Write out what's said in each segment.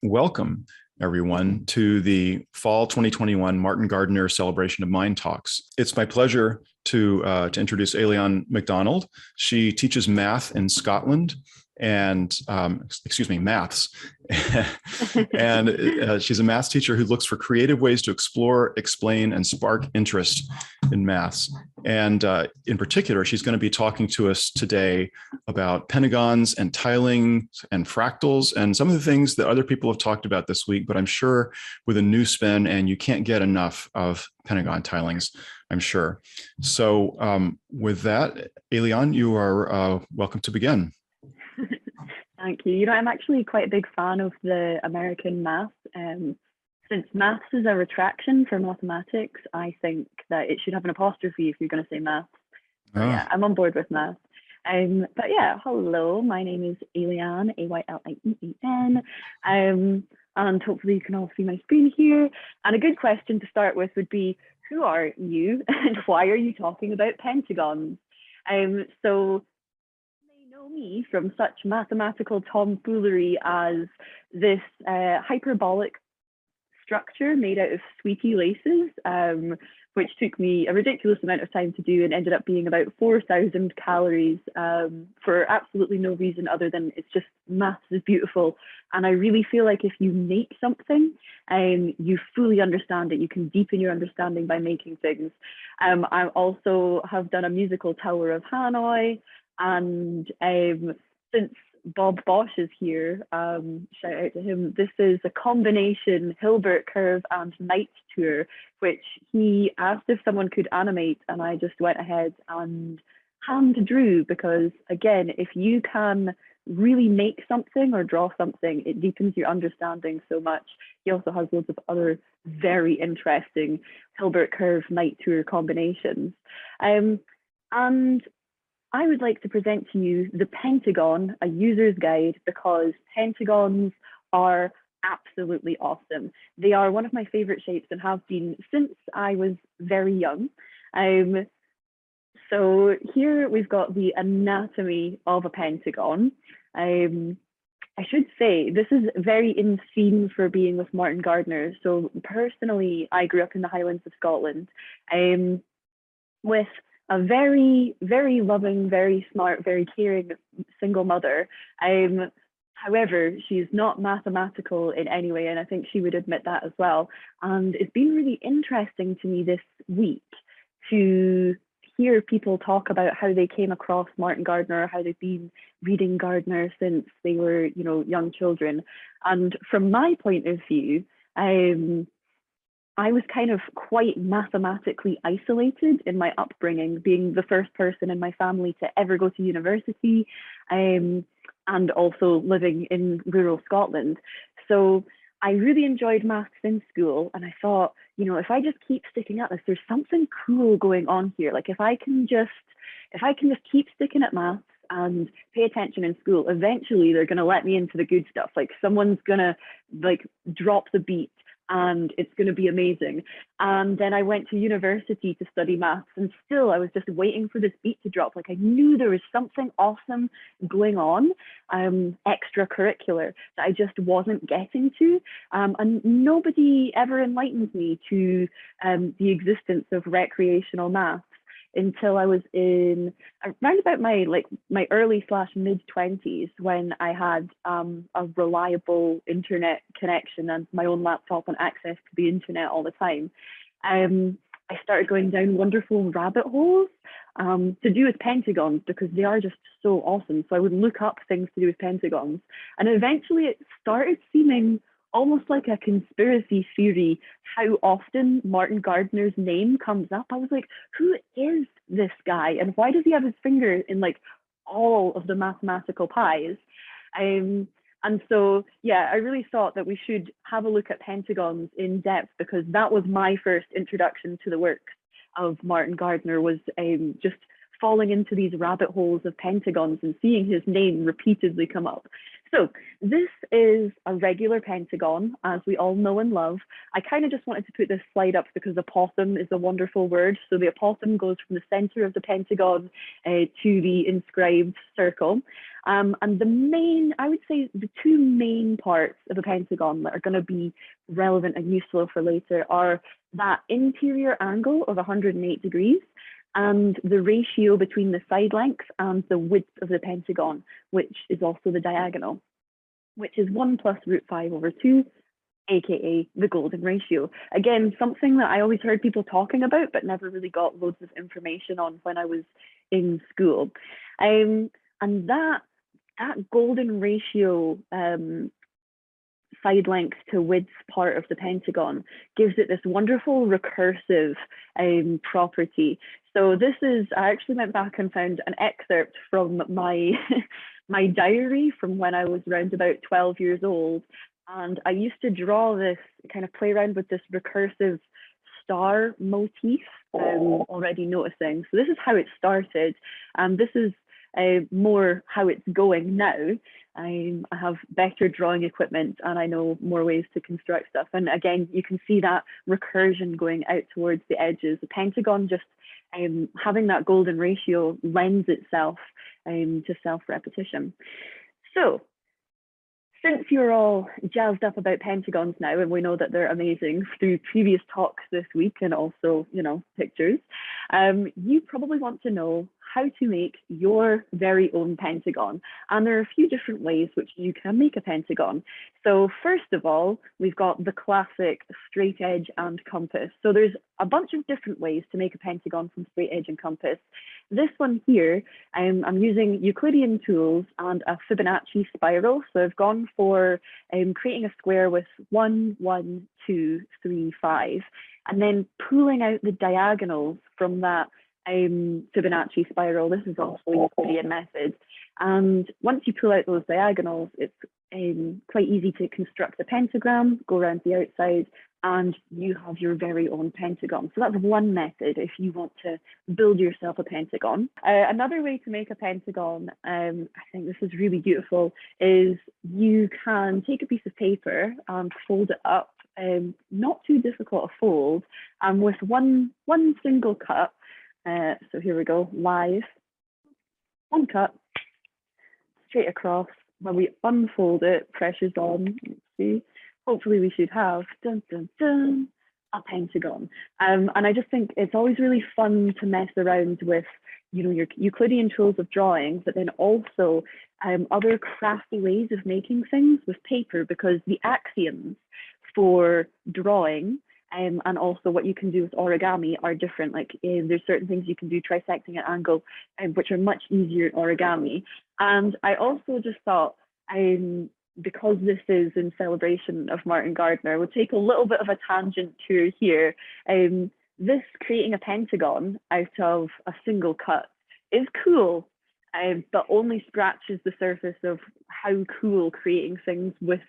Welcome, everyone, to the Fall 2021 Martin Gardner Celebration of Mind Talks. It's my pleasure to introduce Ayliean MacDonald. She teaches math in Scotland and, maths. And she's a maths teacher who looks for creative ways to explore, explain, and spark interest in maths. And in particular, she's going to be talking to us today about pentagons and tilings and fractals and some of the things that other people have talked about this week, but I'm sure with a new spin, and you can't get enough of pentagon tilings, I'm sure. So with that, Ayliean, you are welcome to begin. Thank you. You know, I'm actually quite a big fan of the American math. Since maths is a retraction for mathematics, I think that it should have an apostrophe if you're going to say maths. Oh. Yeah, I'm on board with math. But yeah, hello, my name is Ayliean, A-Y-L-I-E-A-N. And hopefully you can all see my screen here. And a good question to start with would be, who are you and why are you talking about pentagons? So know me from such mathematical tomfoolery as this hyperbolic structure made out of sweetie laces, which took me a ridiculous amount of time to do and ended up being about 4,000 calories for absolutely no reason other than it's just maths is beautiful. And I really feel like if you make something, you fully understand it. You can deepen your understanding by making things. I also have done a musical Tower of Hanoi. And since Bob Bosch is here, shout out to him, this is a combination Hilbert curve and night tour, which he asked if someone could animate, and I just went ahead and hand drew, because again, if you can really make something or draw something, it deepens your understanding so much. He also has loads of other very interesting Hilbert curve night tour combinations. And I would like to present to you the Pentagon, a user's guide, because pentagons are absolutely awesome. They are one of my favorite shapes and have been since I was very young. So here we've got the anatomy of a pentagon. I should say this is very in theme for being with Martin Gardner. So personally, I grew up in the Highlands of Scotland with a very, very loving, very smart, very caring single mother. However, she's not mathematical in any way, and I think she would admit that as well. And it's been really interesting to me this week to hear people talk about how they came across Martin Gardner, how they've been reading Gardner since they were, you know, young children. And from my point of view, I was kind of quite mathematically isolated in my upbringing, being the first person in my family to ever go to university, and also living in rural Scotland. So I really enjoyed maths in school, and I thought, you know, if I just keep sticking at this, there's something cool going on here. Like if I can just keep sticking at maths and pay attention in school, eventually they're going to let me into the good stuff. Like someone's going to like drop the beat and it's going to be amazing. And then I went to university to study maths, and still I was just waiting for this beat to drop. Like I knew there was something awesome going on, extracurricular, that I just wasn't getting to. And nobody ever enlightened me to the existence of recreational maths until I was in around about my early / mid 20s, when I had a reliable internet connection and my own laptop and access to the internet all the time. I started going down wonderful rabbit holes to do with pentagons, because they are just so awesome. So I would look up things to do with pentagons, and eventually it started seeming almost like a conspiracy theory how often Martin Gardner's name comes up. I was like, who is this guy? And why does he have his finger in like all of the mathematical pies? And so, yeah, I really thought that we should have a look at pentagons in depth, because that was my first introduction to the works of Martin Gardner, was just falling into these rabbit holes of pentagons and seeing his name repeatedly come up. So this is a regular pentagon, as we all know and love. I kind of just wanted to put this slide up because apothem is a wonderful word. So the apothem goes from the center of the pentagon to the inscribed circle. And I would say the two main parts of a pentagon that are going to be relevant and useful for later are that interior angle of 108 degrees and the ratio between the side length and the width of the pentagon, which is also the diagonal, which is 1 plus √5/2, aka the golden ratio. Again, something that I always heard people talking about, but never really got loads of information on when I was in school. And that golden ratio side length to width part of the pentagon gives it this wonderful recursive property. So this is, I actually went back and found an excerpt from my my diary from when I was around about 12 years old. And I used to draw this, kind of play around with this recursive star motif, already noticing. So this is how it started. And this is more how it's going now. I have better drawing equipment and I know more ways to construct stuff. And again, you can see that recursion going out towards the edges. The pentagon just having that golden ratio lends itself to self-repetition. So since you're all jazzed up about pentagons now, and we know that they're amazing through previous talks this week and also, you know, pictures, you probably want to know how to make your very own pentagon. And there are a few different ways which you can make a pentagon. So first of all, we've got the classic straight edge and compass. So there's a bunch of different ways to make a pentagon from straight edge and compass. This one here, I'm using Euclidean tools and a Fibonacci spiral. So I've gone for creating a square with 1, 1, 2, 3, 5, and then pulling out the diagonals from that Fibonacci spiral. This is also a Euclidean method. And once you pull out those diagonals, it's quite easy to construct a pentagram, go around the outside, and you have your very own pentagon. So that's one method if you want to build yourself a pentagon. Another way to make a pentagon, I think this is really beautiful, is you can take a piece of paper and fold it up, not too difficult a fold, and with one single cut. So here we go, live, one cut, straight across. When we unfold it, pressure's on, let's see, hopefully we should have, dun, dun, dun, a pentagon. And I just think it's always really fun to mess around with, you know, your Euclidean tools of drawing, but then also other crafty ways of making things with paper, because the axioms for drawing and also what you can do with origami are different. Like there's certain things you can do trisecting an angle, which are much easier in origami. And I also just thought, because this is in celebration of Martin Gardner, we'll take a little bit of a tangent tour here. This creating a pentagon out of a single cut is cool, but only scratches the surface of how cool creating things with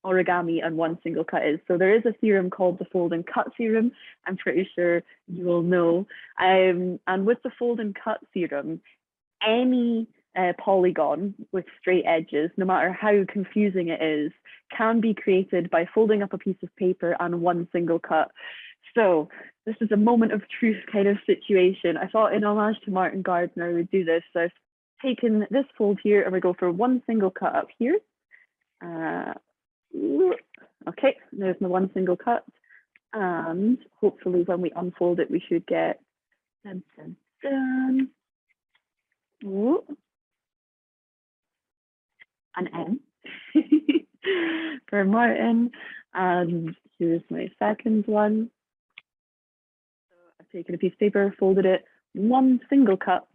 origami and one single cut is. So there is a theorem called the fold and cut theorem. I'm pretty sure you all know. And with the fold and cut theorem, any polygon with straight edges, no matter how confusing it is, can be created by folding up a piece of paper and one single cut. So this is a moment of truth kind of situation. I thought in homage to Martin Gardner, I would do this. So I've taken this fold here and we go for one single cut up here. Okay, there's my one single cut. And hopefully when we unfold it, we should get dun, dun, dun. Ooh. An M for Martin. And here's my second one. So I've taken a piece of paper, folded it, one single cut,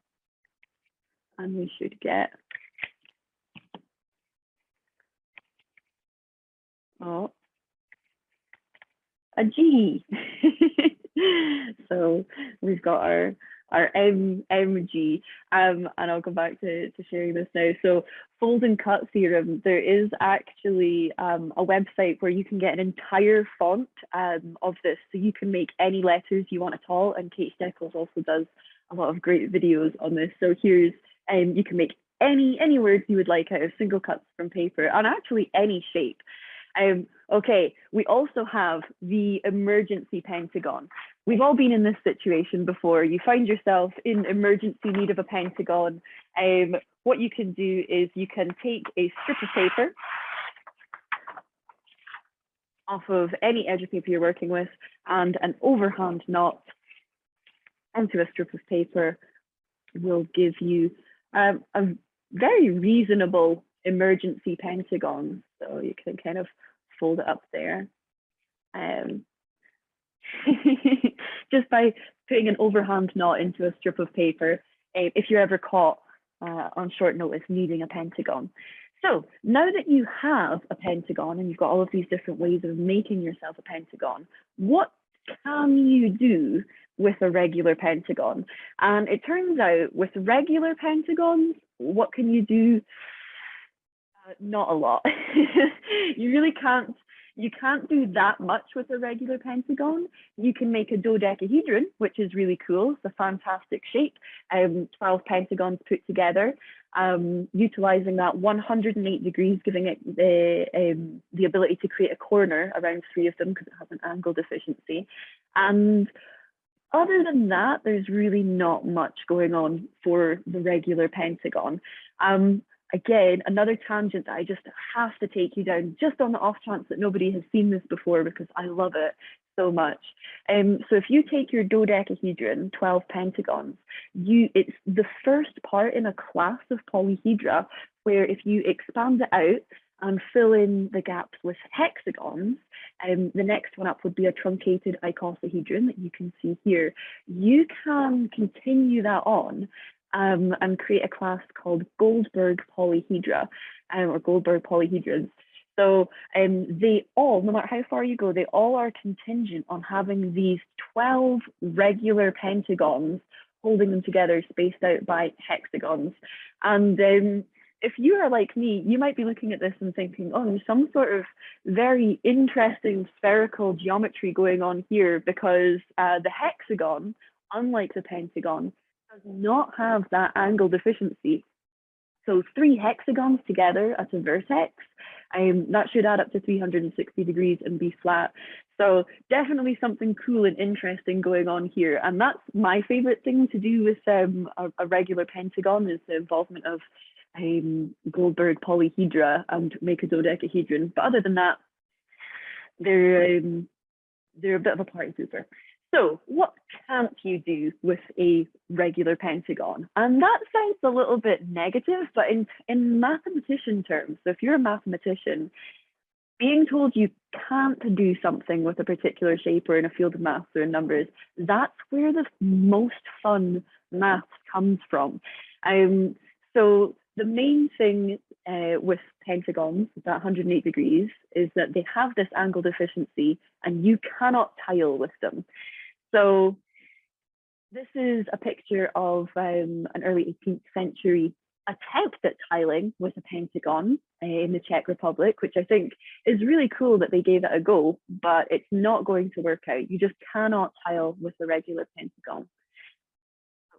and we should get a G. So we've got our MG, and I'll come back to sharing this now. So fold and cut theorem, there is actually a website where you can get an entire font of this, so you can make any letters you want at all, and Kate Steckles also does a lot of great videos on this. So here's, you can make any words you would like out of single cuts from paper, and actually any shape. Okay, we also have the emergency pentagon. We've all been in this situation before. You find yourself in emergency need of a pentagon. what you can do is you can take a strip of paper off of any edge of paper you're working with and an overhand knot onto a strip of paper will give you a very reasonable emergency pentagon. So you can kind of fold it up there. Just by putting an overhand knot into a strip of paper, if you're ever caught on short notice needing a pentagon. So now that you have a pentagon and you've got all of these different ways of making yourself a pentagon, what can you do with a regular pentagon? And it turns out with regular pentagons, what can you do? Not a lot. You really can't. You can't do that much with a regular pentagon. You can make a dodecahedron, which is really cool. It's a fantastic shape. 12 pentagons put together, utilizing that 108 degrees, giving it the ability to create a corner around 3 of them because it has an angle deficiency. And other than that, there's really not much going on for the regular pentagon. Again, another tangent that I just have to take you down, just on the off chance that nobody has seen this before, because I love it so much. So if you take your dodecahedron, 12 pentagons, it's the first part in a class of polyhedra where if you expand it out and fill in the gaps with hexagons, the next one up would be a truncated icosahedron that you can see here. You can continue that on and create a class called Goldberg polyhedra, or Goldberg polyhedrons. So they all, no matter how far you go, they all are contingent on having these 12 regular pentagons holding them together, spaced out by hexagons. And if you are like me, you might be looking at this and thinking, oh, there's some sort of very interesting spherical geometry going on here, because the hexagon, unlike the pentagon, does not have that angle deficiency. So 3 hexagons together at a vertex, that should add up to 360 degrees and be flat. So definitely something cool and interesting going on here. And that's my favorite thing to do with a regular pentagon, is the involvement of Goldberg polyhedra and make a dodecahedron. But other than that, they're a bit of a party pooper. So what can't you do with a regular pentagon? And that sounds a little bit negative, but in mathematician terms, so if you're a mathematician, being told you can't do something with a particular shape or in a field of maths or in numbers, that's where the most fun maths comes from. So the main thing with pentagons, that 108 degrees, is that they have this angle deficiency and you cannot tile with them. So this is a picture of an early 18th century attempt at tiling with a pentagon in the Czech Republic, which I think is really cool that they gave it a go, but it's not going to work out. You just cannot tile with a regular pentagon.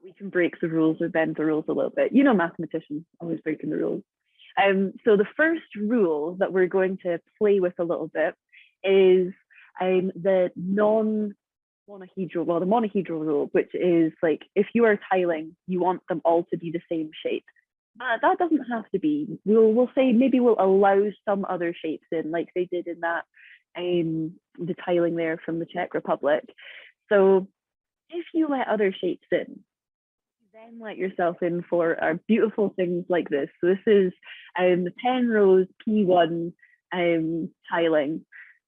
We can break the rules or bend the rules a little bit. You know, mathematicians always breaking the rules. So the first rule that we're going to play with a little bit is the monohedral, the monohedral rule, which is like, if you are tiling, you want them all to be the same shape. That doesn't have to be. We'll say maybe we'll allow some other shapes in, like they did in that the tiling there from the Czech Republic. So if you let other shapes in, you then let yourself in for beautiful things like this. So this is the Penrose P1 tiling,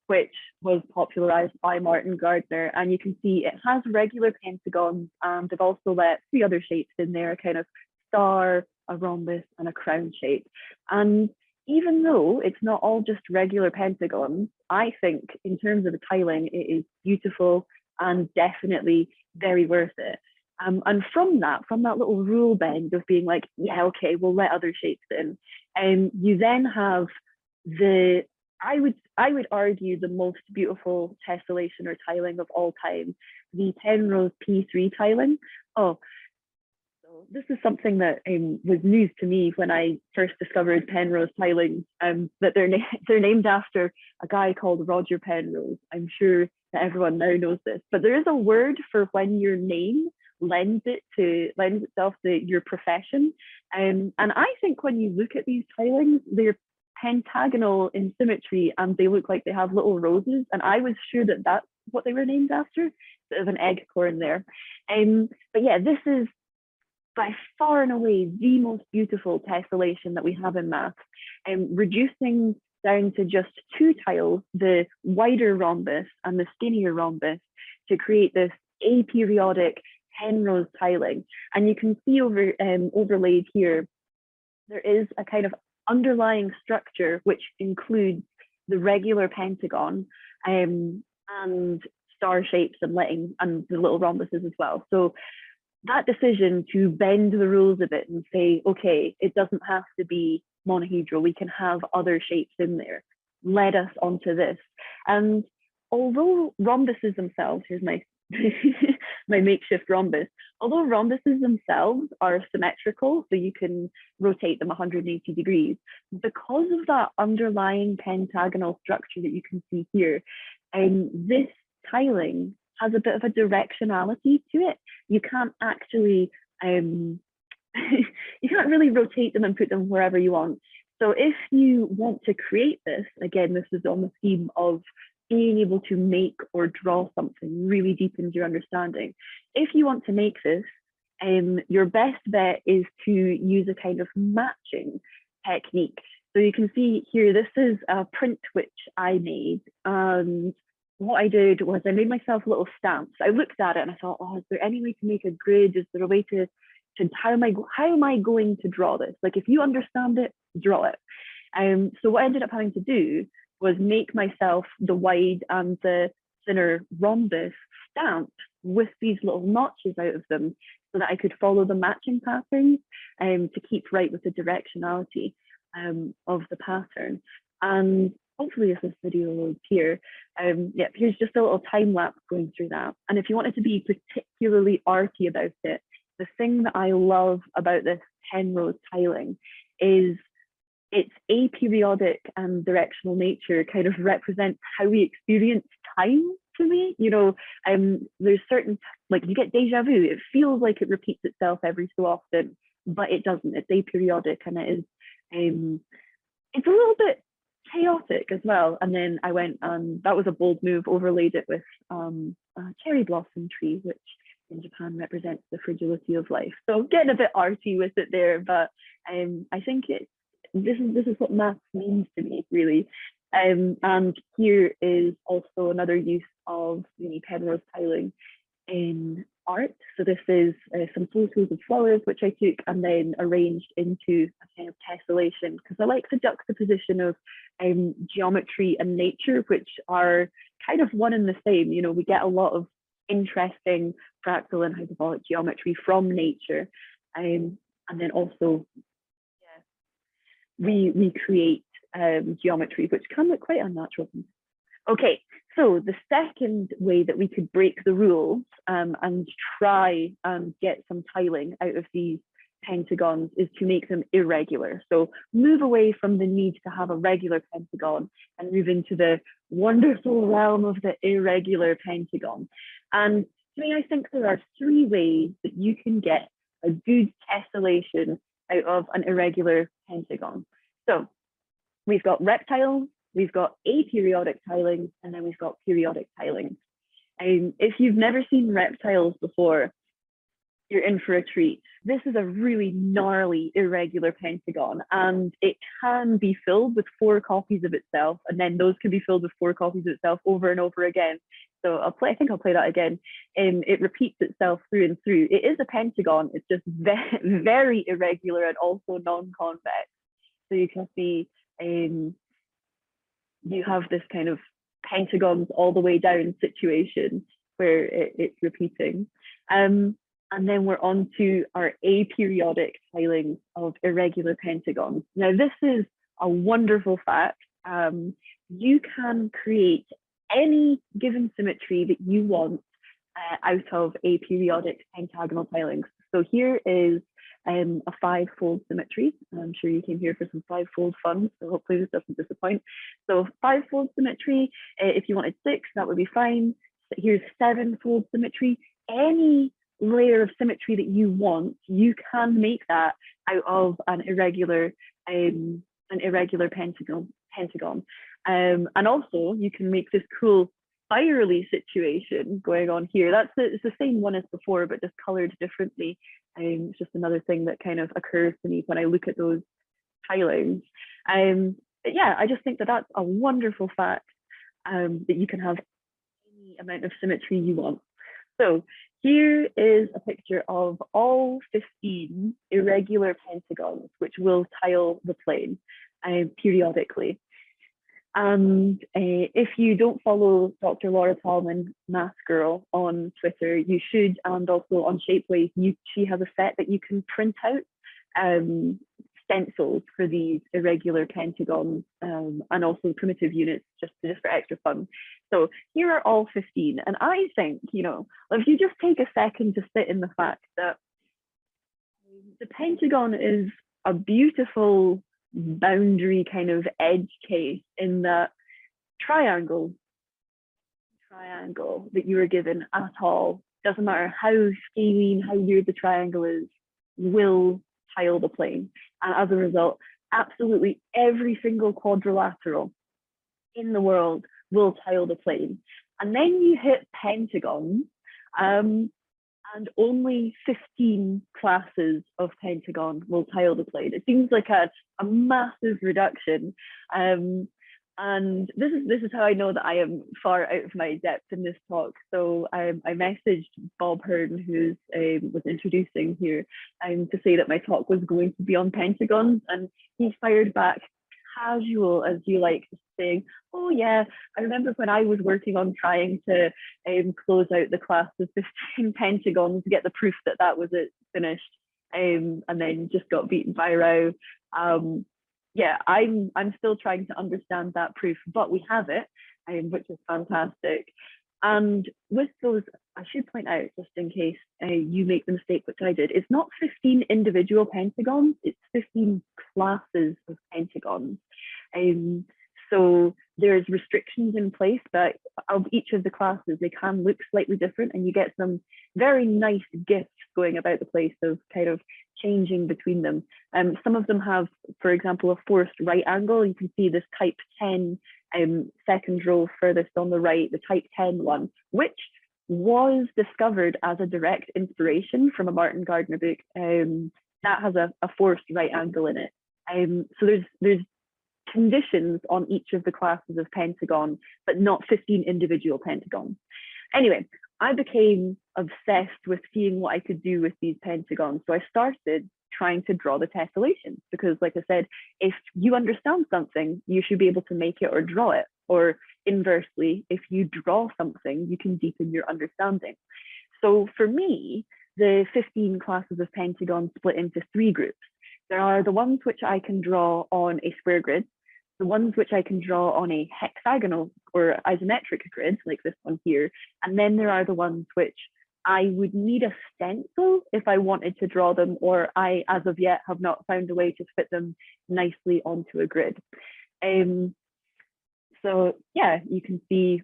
which was popularized by Martin Gardner. And you can see it has regular pentagons, and they've also let 3 other shapes in there, a kind of star, a rhombus, and a crown shape. And even though it's not all just regular pentagons, I think in terms of the tiling, it is beautiful and definitely very worth it. And from that little rule bend of being like, yeah, okay, we'll let other shapes in, you then have I would argue the most beautiful tessellation or tiling of all time, the Penrose P3 tiling. Oh, so this is something that was news to me when I first discovered Penrose tiling, that they're named after a guy called Roger Penrose. I'm sure that everyone now knows this, but there is a word for when your name lends itself to your profession. And I think when you look at these tilings, they're pentagonal in symmetry and they look like they have little roses. And I was sure that that's what they were named after, bit of an egg corn there. But yeah, this is by far and away the most beautiful tessellation that we have in maths, and reducing down to just two tiles, the wider rhombus and the skinnier rhombus, to create this aperiodic Penrose tiling. And you can see overlaid here, there is a kind of underlying structure which includes the regular pentagon and star shapes and the little rhombuses as well. So that decision to bend the rules a bit and say, okay, it doesn't have to be monohedral, we can have other shapes in there, led us onto this. And although rhombuses themselves, here's my my makeshift rhombus, although rhombuses themselves are symmetrical, so you can rotate them 180 degrees, because of that underlying pentagonal structure that you can see here, this tiling has a bit of a directionality to it. You can't actually, you can't really rotate them and put them wherever you want. So if you want to create this, again, this is on the theme of being able to make or draw something really deepens your understanding. If you want to make this, your best bet is to use a kind of matching technique. So you can see here, this is a print which I made. And what I did was I made myself little stamps. I looked at it and I thought, oh, is there any way to make a grid? Is there a way to how am I going to draw this? Like, if you understand it, draw it. So what I ended up having to do was make myself the wide and the thinner rhombus stamped with these little notches out of them so that I could follow the matching patterns to keep right with the directionality of the pattern. And hopefully if this video loads here, yeah, here's just a little time lapse going through that. And if you wanted to be particularly arty about it, the thing that I love about this Penrose tiling is its aperiodic and directional nature kind of represents how we experience time to me. You know, there's certain, like, you get deja vu. It feels like it repeats itself every so often, but it doesn't. It's aperiodic, and it is, it's a little bit chaotic as well. And then I went, that was a bold move, overlaid it with a cherry blossom tree, which in Japan represents the fragility of life. So getting a bit arty with it there, but I think this is what math means to me, really. And here is also another use of the Penrose tiling in art. So this is some photos of flowers which I took and then arranged into a kind of tessellation, because I like the juxtaposition of geometry and nature, which are kind of one and the same. You know, we get a lot of interesting fractal and hyperbolic geometry from nature, and then also we create geometry which can look quite unnatural. Okay, so the second way that we could break the rules and try and get some tiling out of these pentagons is to make them irregular. So move away from the need to have a regular pentagon and move into the wonderful realm of the irregular pentagon. And to me, I think there are three ways that you can get a good tessellation out of an irregular pentagon. So we've got reptiles, we've got aperiodic tilings, and then we've got periodic tilings. If you've never seen reptiles before, you're in for a treat. This is a really gnarly irregular pentagon, and it can be filled with 4 copies of itself, and then those can be filled with 4 copies of itself over and over again. So I think I'll play that again. It repeats itself through and through. It is a pentagon, it's just very irregular and also non-convex. So you can see you have this kind of pentagons all the way down situation where it's repeating. And then we're on to our aperiodic tilings of irregular pentagons. Now, this is a wonderful fact. You can create any given symmetry that you want out of aperiodic pentagonal tilings. So here is a 5-fold symmetry. I'm sure you came here for some 5-fold fun, so hopefully this doesn't disappoint. So 5-fold symmetry, if you wanted 6, that would be fine. Here's 7-fold symmetry. Any layer of symmetry that you want, you can make that out of an irregular pentagon. And also you can make this cool spirally situation going on here. It's the same one as before, but just colored differently. It's just another thing that kind of occurs to me when I look at those tilings. But yeah, I just think that that's a wonderful fact, that you can have any amount of symmetry you want. So here is a picture of all 15 irregular pentagons, which will tile the plane periodically. And if you don't follow Dr. Laura Tallman, Math Girl, on Twitter, you should, and also on Shapeways, she has a set that you can print out stencils for these irregular pentagons, and also primitive units, just for extra fun. So here are all 15. And I think, if you just take a second to sit in the fact that the Pentagon is a beautiful boundary kind of edge case, in that triangle that you are given at all, doesn't matter how scalene, how weird the triangle is, will tile the plane. And as a result, absolutely every single quadrilateral in the world will tile the plane. And then you hit pentagons, and only 15 classes of pentagon will tile the plane. It seems like a massive reduction. And this is how I know that I am far out of my depth in this talk. So I messaged Bob Hearn, who was introducing here, to say that my talk was going to be on pentagons, and he fired back casual as you like, saying, oh yeah, I remember when I was working on trying to close out the class of 15 pentagons to get the proof that was it finished, and then just got beaten by Rao. Yeah, I'm still trying to understand that proof, but we have it, which is fantastic. And with those, I should point out, just in case you make the mistake which I did, it's not 15 individual pentagons, it's 15 classes of pentagons. So there's restrictions in place that of each of the classes, they can look slightly different, and you get some very nice gifts going about the place of kind of changing between them. Some of them have, for example, a forced right angle. You can see this type 10 second row furthest on the right, the type 10 one, which was discovered as a direct inspiration from a Martin Gardner book that has a forced right angle in it. So there's conditions on each of the classes of pentagon, but not 15 individual pentagons. Anyway, I became obsessed with seeing what I could do with these pentagons. So I started trying to draw the tessellations, because like I said, if you understand something, you should be able to make it or draw it. Or inversely, if you draw something, you can deepen your understanding. So for me, the 15 classes of pentagon split into 3 groups. There are the ones which I can draw on a square grid, the ones which I can draw on a hexagonal or isometric grid, like this one here, and then there are the ones which I would need a stencil if I wanted to draw them, or I, as of yet, have not found a way to fit them nicely onto a grid. So yeah, you can see,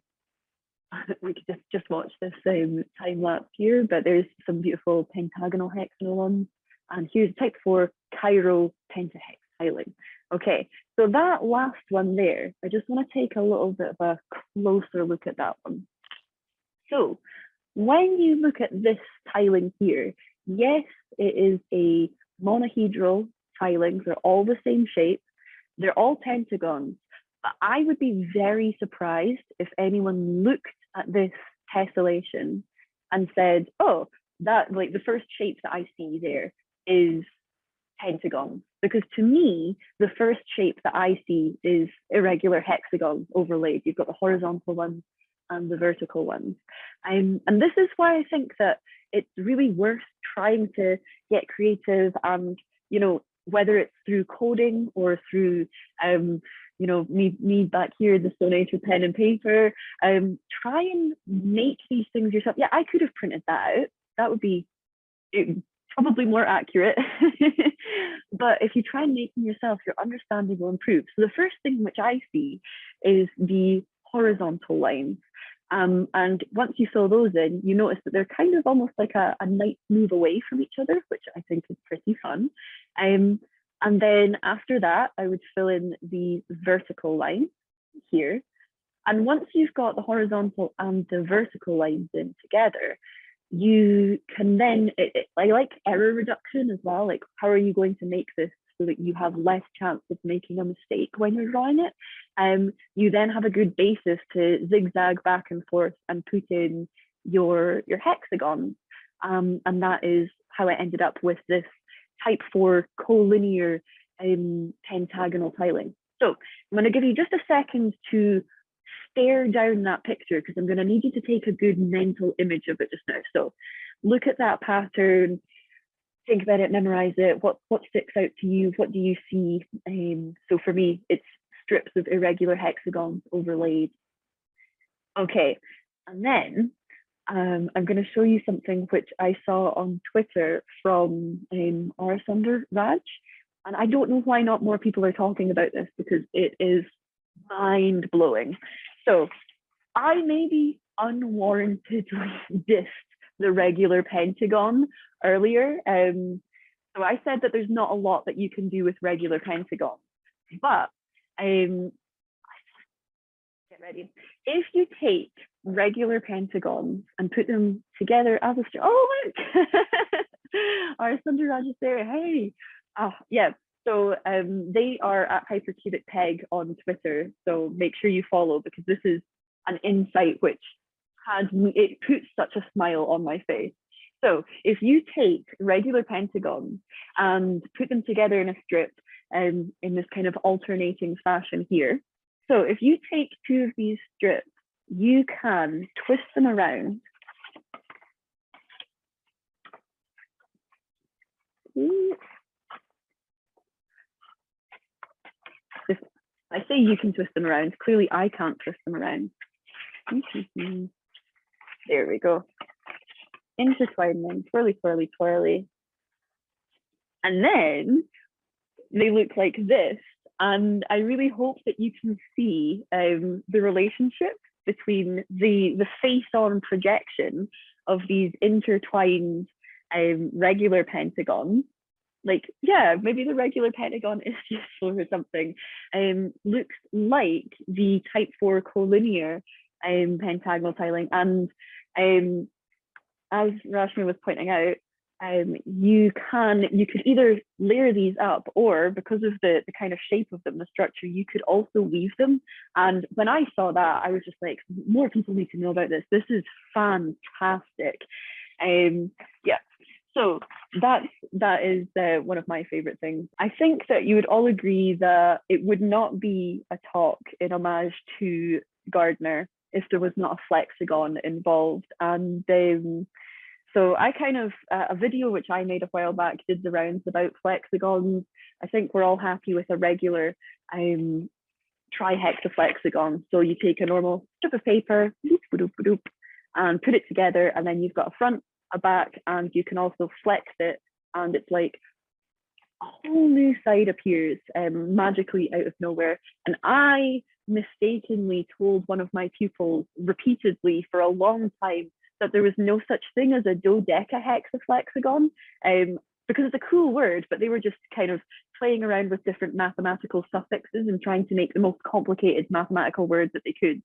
we could just watch this time lapse here, but there's some beautiful pentagonal hexagonal ones. And here's type 4 chiral pentahex tiling. Okay, so that last one there, I just want to take a little bit of a closer look at that one. So when you look at this tiling here, yes, it is a monohedral tiling. They're all the same shape. They're all pentagons. But I would be very surprised if anyone looked at this tessellation and said, oh, that, like, the first shape that I see there is pentagon. Because to me, the first shape that I see is irregular hexagons overlaid. You've got the horizontal ones and the vertical ones. And this is why I think that it's really worth trying to get creative, and, whether it's through coding or through, me back here, the Stone Age with pen and paper, try and make these things yourself. Yeah, I could have printed that out. That would be probably more accurate. But if you try and make them yourself, your understanding will improve. So the first thing which I see is the horizontal lines. And once you fill those in, you notice that they're kind of almost like a nice move away from each other, which I think is pretty fun. And then after that, I would fill in the vertical line here. And once you've got the horizontal and the vertical lines in together, you can then, I like error reduction as well. Like, how are you going to make this so that you have less chance of making a mistake when you're drawing it? You then have a good basis to zigzag back and forth and put in your hexagons. And that is how I ended up with this type 4 collinear pentagonal tiling. So I'm going to give you just a second to stare down that picture, because I'm going to need you to take a good mental image of it just now. So look at that pattern, think about it, memorize it. What sticks out to you? What do you see? So for me, it's strips of irregular hexagons overlaid. Okay, and then I'm going to show you something which I saw on Twitter from Raj, and I don't know why not more people are talking about this, because it is mind-blowing. So I maybe unwarrantedly dissed the regular pentagon earlier. So I said that there's not a lot that you can do with regular pentagons, but get ready. If you take regular pentagons and put them together as a strip, oh look, our Sundaraj is there. Hey, yeah. So they are at Hypercubic Peg on Twitter. So make sure you follow, because this is an insight which it puts such a smile on my face. So if you take regular pentagons and put them together in a strip in this kind of alternating fashion here. So if you take two of these strips, you can twist them around. I say you can twist them around. Clearly, I can't twist them around. There we go. Intertwine them, twirly, twirly, twirly. And then they look like this. And I really hope that you can see the relationship between the face-on projection of these intertwined regular pentagons. Like, yeah, maybe the regular pentagon is useful for something. Looks like the type 4 collinear pentagonal tiling. And as Rashmi was pointing out, you could either layer these up, or because of the kind of shape of them, the structure, you could also weave them. And when I saw that, I was just like, more people need to know about this. This is fantastic. Yeah. So that is one of my favorite things. I think that you would all agree that it would not be a talk in homage to Gardner if there was not a flexagon involved. And so I kind of, a video which I made a while back did the rounds about flexagons. I think we're all happy with a regular tri-hexaflexagon. So you take a normal strip of paper, and put it together, and then you've got a front, a back, and you can also flex it, and it's like a whole new side appears magically out of nowhere. And I mistakenly told one of my pupils repeatedly for a long time that there was no such thing as a dodecahexaflexagon, because it's a cool word, but they were just kind of playing around with different mathematical suffixes and trying to make the most complicated mathematical words that they could.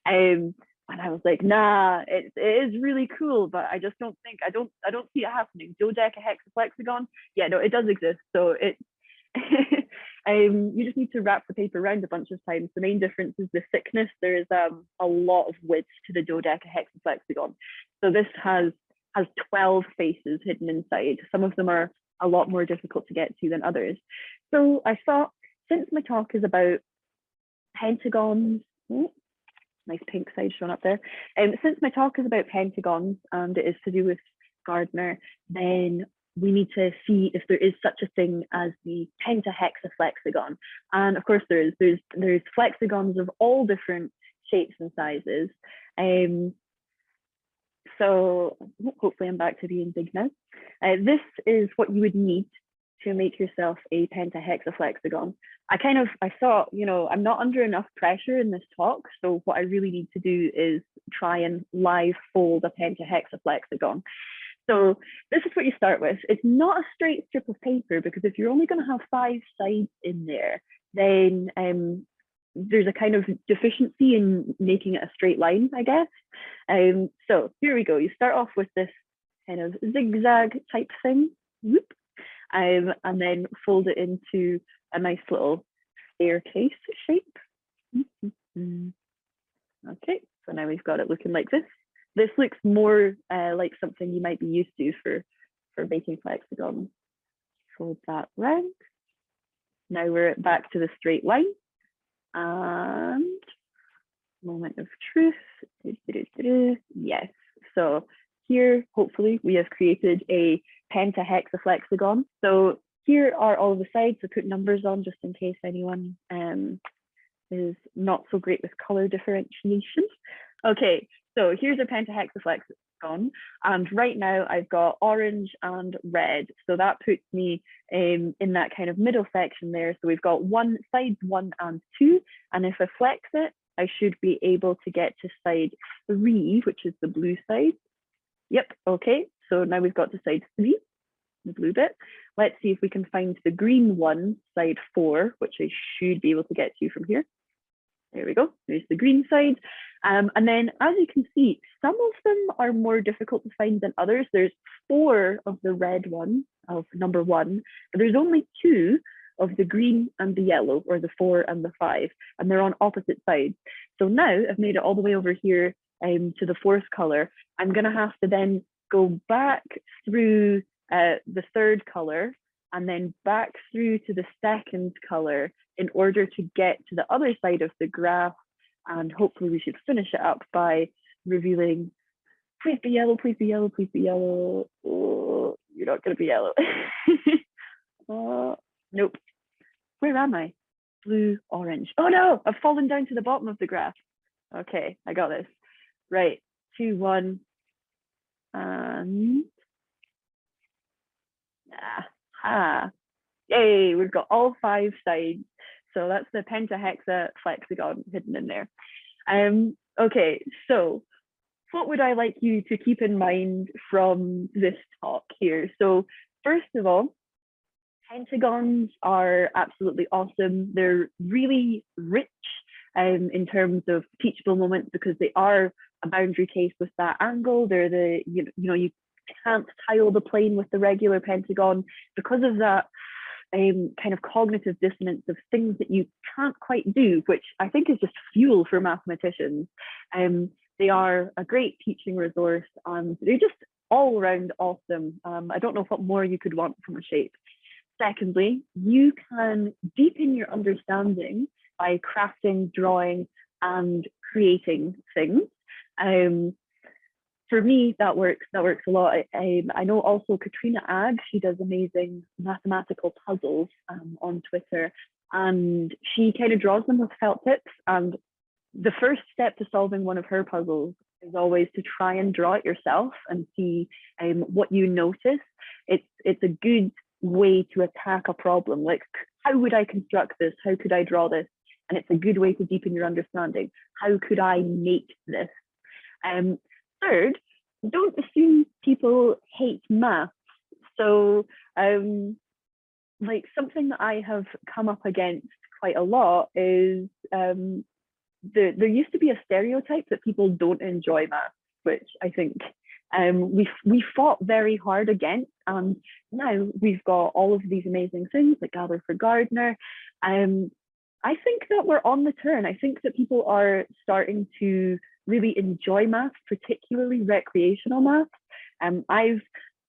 And I was like, nah, it is really cool, but I just don't think, I don't see it happening. Dodecahexaflexagon, yeah, no, it does exist. So it, you just need to wrap the paper around a bunch of times. The main difference is the thickness. There is a lot of width to the dodecahexaflexagon. So this has 12 faces hidden inside. Some of them are a lot more difficult to get to than others. So I thought, since my talk is about pentagons, nice pink side shown up there. Since my talk is about pentagons and it is to do with Gardner, then we need to see if there is such a thing as the penta-hexaflexagon. And of course there's flexagons of all different shapes and sizes. So hopefully I'm back to being big now. This is what you would need to make yourself a penta-hexaflexagon. I thought, you know, I'm not under enough pressure in this talk, so what I really need to do is try and live fold a penta-hexaflexagon. So this is what you start with. It's not a straight strip of paper, because if you're only going to have 5 sides in there, then there's a kind of deficiency in making it a straight line, I guess. So here we go. You start off with this kind of zigzag type thing, whoop, and then fold it into a nice little staircase shape. Okay, so now we've got it looking like this. This looks more like something you might be used to for making flexagons. Fold that round. Now we're back to the straight line. And moment of truth. Yes. So here, hopefully, we have created a penta-hexaflexagon. So here are all the sides. I put numbers on just in case anyone is not so great with color differentiation. Okay, so here's a penta-hexaflexagon, and right now I've got orange and red. So that puts me in that kind of middle section there. So we've got sides 1 and 2, and if I flex it, I should be able to get to side 3, which is the blue side. Yep, okay, so now we've got to side 3, the blue bit. Let's see if we can find the green one, side 4, which I should be able to get to from here. There we go, there's the green side. And then as you can see, some of them are more difficult to find than others. There's 4 of the red one, of number 1, but there's only 2 of the green and the yellow, or the 4 and the 5, and they're on opposite sides. So now I've made it all the way over here to the 4th color. I'm gonna have to then go back through the 3rd color and then back through to the 2nd color in order to get to the other side of the graph. And hopefully we should finish it up by revealing, please be yellow, please be yellow, please be yellow. Oh, you're not gonna be yellow. Nope. Where am I? Blue, orange. Oh no, I've fallen down to the bottom of the graph. Okay, I got this. Right, 2, 1, and yay, we've got all 5 sides. So that's the penta-hexaflexagon hidden in there. Okay, so what would I like you to keep in mind from this talk here? So first of all, pentagons are absolutely awesome. They're really rich in terms of teachable moments, because they are a boundary case with that angle. They're the, you know, you can't tile the plane with the regular pentagon because of that kind of cognitive dissonance of things that you can't quite do, which I think is just fuel for mathematicians. They are a great teaching resource, and they're just all around awesome. I don't know what more you could want from a shape. Secondly, you can deepen your understanding by crafting, drawing, and creating things. For me, that works a lot. I know also Katrina Agg, she does amazing mathematical puzzles on Twitter, and she kind of draws them with felt tips. And the first step to solving one of her puzzles is always to try and draw it yourself and see what you notice. It's a good way to attack a problem. Like, how would I construct this? How could I draw this? And it's a good way to deepen your understanding. How could I make this? Third, don't assume people hate math. So like something that I have come up against quite a lot is there used to be a stereotype that people don't enjoy math, which I think we fought very hard against, and now we've got all of these amazing things like Gather for Gardner. I think that we're on the turn. I think that people are starting to really enjoy math, particularly recreational math. I've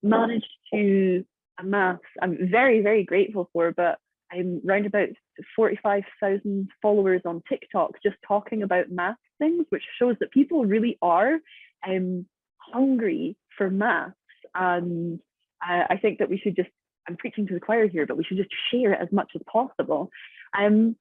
managed to amass, I'm very, very grateful for, but I'm around about 45,000 followers on TikTok just talking about math things, which shows that people really are hungry for maths. And I think that we should just, I'm preaching to the choir here, but we should just share it as much as possible. And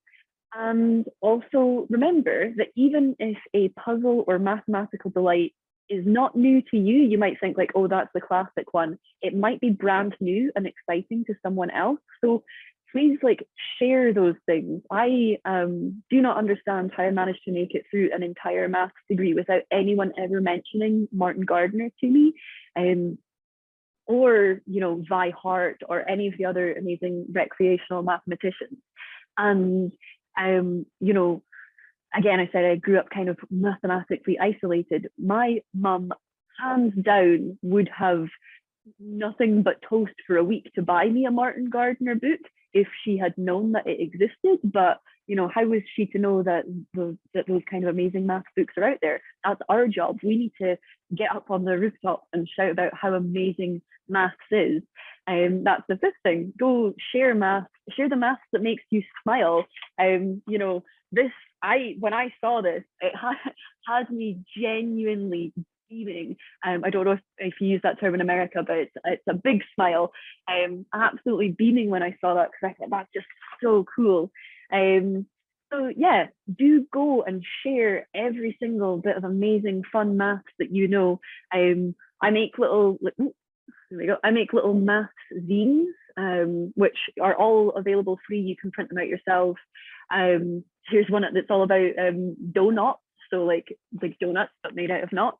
also remember that even if a puzzle or mathematical delight is not new to you. You might think like, oh, that's the classic one. It might be brand new and exciting to someone else. So please like share those things. I do not understand how I managed to make it through an entire maths degree without anyone ever mentioning Martin Gardner to me, or Vi Hart or any of the other amazing recreational mathematicians. And again, I said I grew up kind of mathematically isolated. My mum, hands down, would have nothing but toast for a week to buy me a Martin Gardner book if she had known that it existed. But how was she to know that those kind of amazing math books are out there? That's our job. We need to get up on the rooftop and shout about how amazing maths is. That's the fifth thing. Go share math, share the maths that makes you smile. When I saw this, it had me genuinely beaming. I don't know if you use that term in America, but it's a big smile. Absolutely beaming when I saw that, because I thought that's just so cool. So yeah, do go and share every single bit of amazing fun maths that you know. I make little maths zines, which are all available free. You can print them out yourself. Here's one that's all about donuts, so like donuts but made out of knots,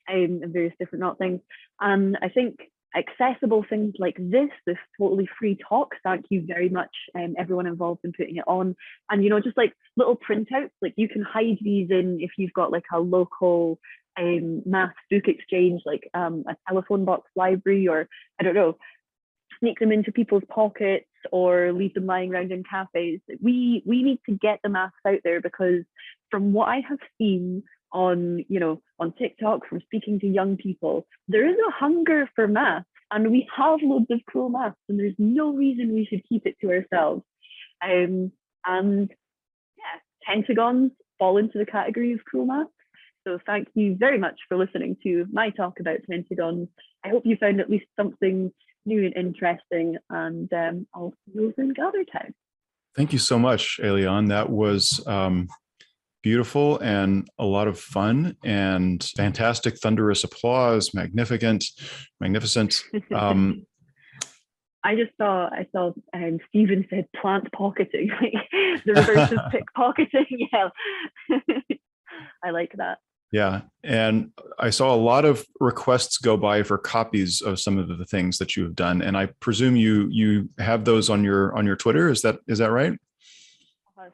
and various different knot things. And I think accessible things like this totally free talk, thank you very much everyone involved in putting it on. And just like little printouts, like you can hide these in if you've got like a local maths book exchange, like a telephone box library, or I don't know, sneak them into people's pockets or leave them lying around in cafes. We need to get the maths out there, because from what I have seen on TikTok, from speaking to young people, there is a hunger for maths, and we have loads of cool maths, and there's no reason we should keep it to ourselves. And yeah, pentagons fall into the category of cool maths. So thank you very much for listening to my talk about pentagons. I hope you found at least something new and interesting, and I'll see you in Gathertown. Thank you so much, Ayliean. That was beautiful and a lot of fun and fantastic, thunderous applause, magnificent. I saw Stephen said plant pocketing, like the reverse of pickpocketing. Yeah. I like that. Yeah. And I saw a lot of requests go by for copies of some of the things that you have done. And I presume you have those on your Twitter. Is that right?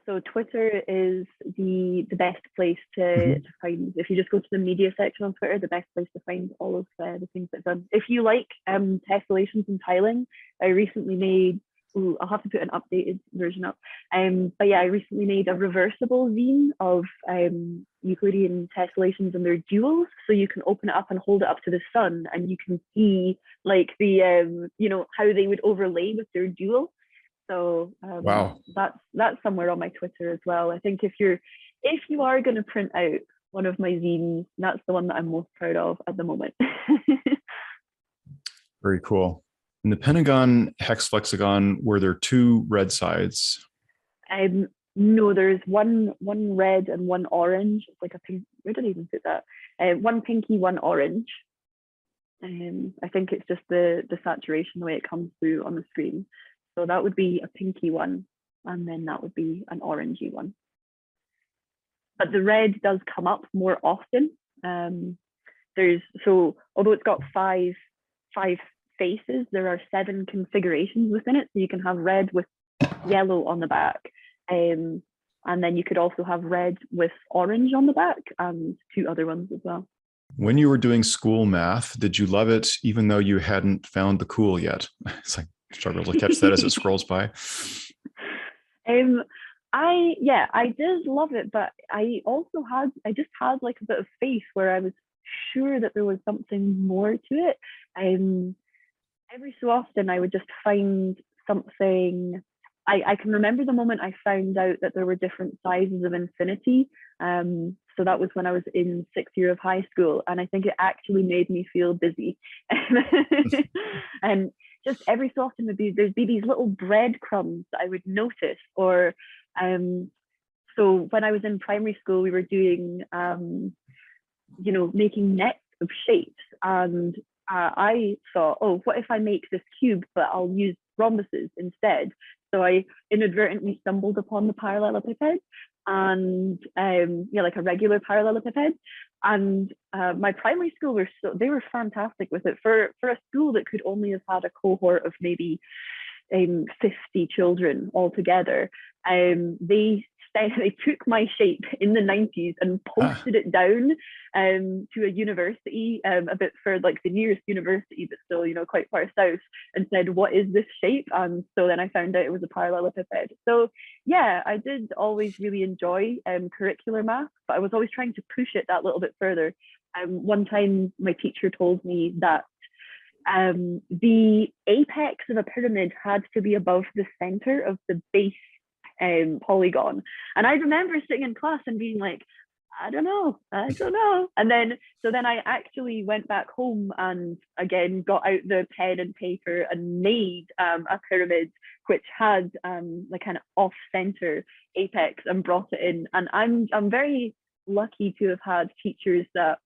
So Twitter is the best place to find. If you just go to the media section on Twitter, the best place to find all of the things that I've done. If you like tessellations and tiling, I recently made, I'll have to put an updated version up. But yeah, I recently made a reversible zine of Euclidean tessellations and their duals. So you can open it up and hold it up to the sun, and you can see like the how they would overlay with their dual. So wow, that's somewhere on my Twitter as well. I think if you are going to print out one of my zines, that's the one that I'm most proud of at the moment. Very cool. In the Pentagon hexaflexagon, were there two red sides? No, there's one red and one orange. It's like a pink. Where did I even put that? One pinky, one orange. I think it's just the saturation, the way it comes through on the screen. So that would be a pinky one, and then that would be an orangey one. But the red does come up more often. Although it's got five faces, there are 7 configurations within it. So you can have red with yellow on the back, and then you could also have red with orange on the back, and 2 other ones as well. When you were doing school math, did you love it even though you hadn't found the cool yet? It's like struggle to catch that as it scrolls by. I did love it, but I just had like a bit of faith where I was sure that there was something more to it. Every so often I would just find something. I can remember the moment I found out that there were different sizes of infinity. So that was when I was in 6th year of high school, and I think it actually made me feel busy. And just every so often there'd be these little breadcrumbs that I would notice, or so when I was in primary school, we were doing making nets of shapes. And I thought, oh, what if I make this cube, but I'll use rhombuses instead? So I inadvertently stumbled upon the parallelepiped, and like a regular parallelepiped. And my primary school they were fantastic with it for a school that could only have had a cohort of maybe 50 children altogether. They took my shape in the 90s and posted it down to a university, a bit for like the nearest university, but still, quite far south, and said, what is this shape? And so then I found out it was a parallelepiped. So yeah, I did always really enjoy curricular math, but I was always trying to push it that little bit further. One time my teacher told me that the apex of a pyramid had to be above the center of the base polygon. And I remember sitting in class and being like, I don't know. And then I actually went back home and again got out the pen and paper and made a pyramid which had like kind of off-center apex and brought it in. And I'm very lucky to have had teachers that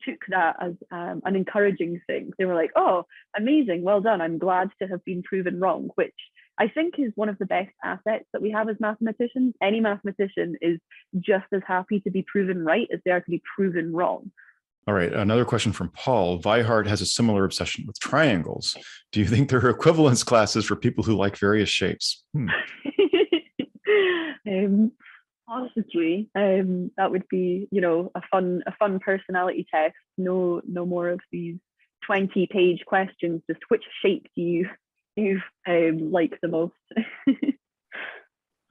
took that as an encouraging thing. They were like, oh, amazing, well done. I'm glad to have been proven wrong, which I think is one of the best assets that we have as mathematicians. Any mathematician is just as happy to be proven right as they are to be proven wrong. All right, another question from Paul. Weihart has a similar obsession with triangles. Do you think there are equivalence classes for people who like various shapes? Possibly. That would be, a fun personality test. No more of these 20-page questions. Just which shape do you like the most?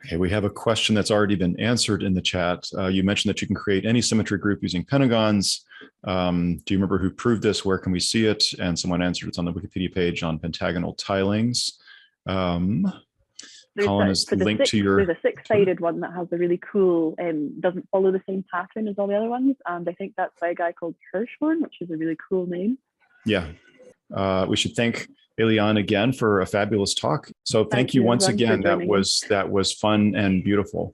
Okay, we have a question that's already been answered in the chat. You mentioned that you can create any symmetry group using pentagons. Do you remember who proved this? Where can we see it? And someone answered it's on the Wikipedia page on pentagonal tilings. Colin is linked to your... There's a six-sided one that has a really cool, doesn't follow the same pattern as all the other ones. And I think that's by a guy called Hirschhorn, which is a really cool name. Yeah. We should thank Ayliean again for a fabulous talk. So thank you once again. That was fun and beautiful.